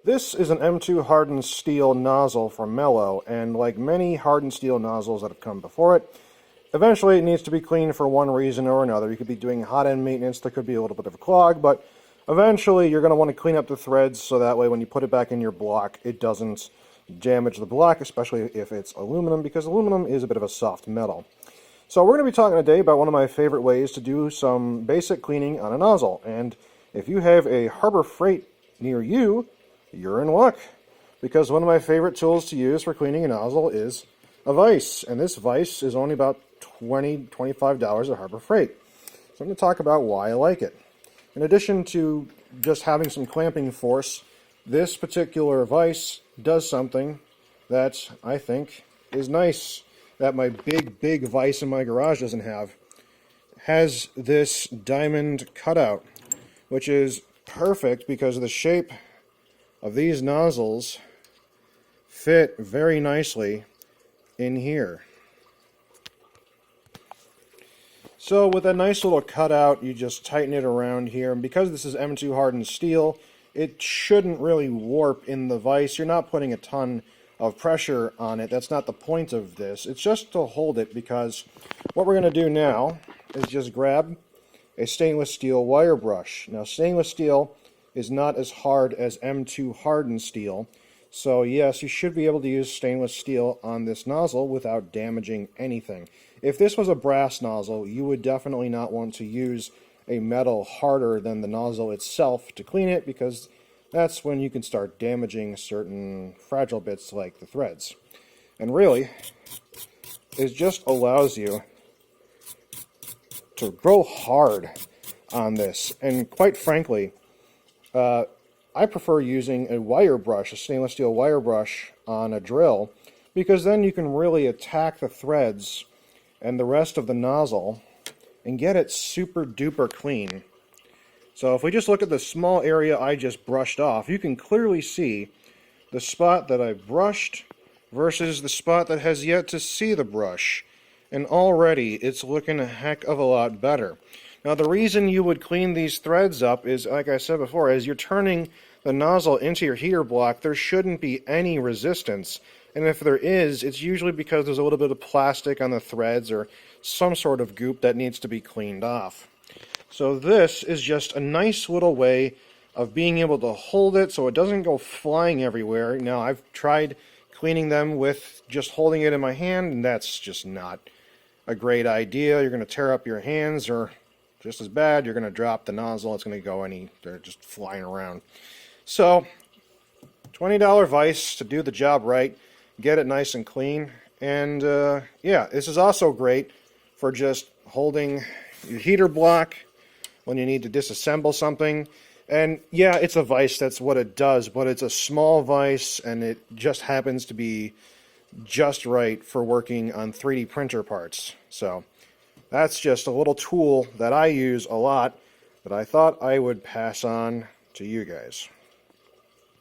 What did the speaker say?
This is an M2 hardened steel nozzle from Mello, and like many hardened steel nozzles that have come before it, eventually it needs to be cleaned for one reason or another. You could be doing hot end maintenance, there could be a little bit of a clog, but eventually you're going to want to clean up the threads so that way when you put it back in your block, it doesn't damage the block, especially if it's aluminum, because aluminum is a bit of a soft metal. So we're going to be talking today about one of my favorite ways to do some basic cleaning on a nozzle, and if you have a Harbor Freight near you, you're in luck, because one of my favorite tools to use for cleaning a nozzle is a vise, and this vise is only about $25 at Harbor Freight. So I'm going to talk about why I like it. In addition to just having some clamping force, this particular vise does something that I think is nice, that my big vise in my garage doesn't have. It has this diamond cutout, which is perfect because of the shape of these nozzles fit very nicely in here. So with a nice little cutout, you just tighten it around here, and because this is M2 hardened steel, it shouldn't really warp in the vise. You're not putting a ton of pressure on it. That's not the point of this. It's just to hold it, because what we're going to do now is just grab a stainless steel wire brush. Now, stainless steel is not as hard as M2 hardened steel, so yes, you should be able to use stainless steel on this nozzle without damaging anything. If this was a brass nozzle, you would definitely not want to use a metal harder than the nozzle itself to clean it, because that's when you can start damaging certain fragile bits like the threads. And really, it just allows you to go hard on this, and quite frankly, I prefer using a wire brush, a stainless steel wire brush on a drill, because then you can really attack the threads and the rest of the nozzle and get it super duper clean. So if we just look at the small area I just brushed off, you can clearly see the spot that I brushed versus the spot that has yet to see the brush. And already it's looking a heck of a lot better. Now, the reason you would clean these threads up is, like I said before, as you're turning the nozzle into your heater block, there shouldn't be any resistance. And if there is, it's usually because there's a little bit of plastic on the threads or some sort of goop that needs to be cleaned off. So this is just a nice little way of being able to hold it so it doesn't go flying everywhere. Now, I've tried cleaning them with just holding it in my hand, and that's just not a great idea. You're going to tear up your hands, or just as bad, you're going to drop the nozzle. It's going to go they're just flying around. So, $20 vise to do the job right, get it nice and clean, and yeah, this is also great for just holding your heater block when you need to disassemble something. And yeah, it's a vise, that's what it does, but it's a small vise, and it just happens to be just right for working on 3D printer parts. So that's just a little tool that I use a lot that I thought I would pass on to you guys.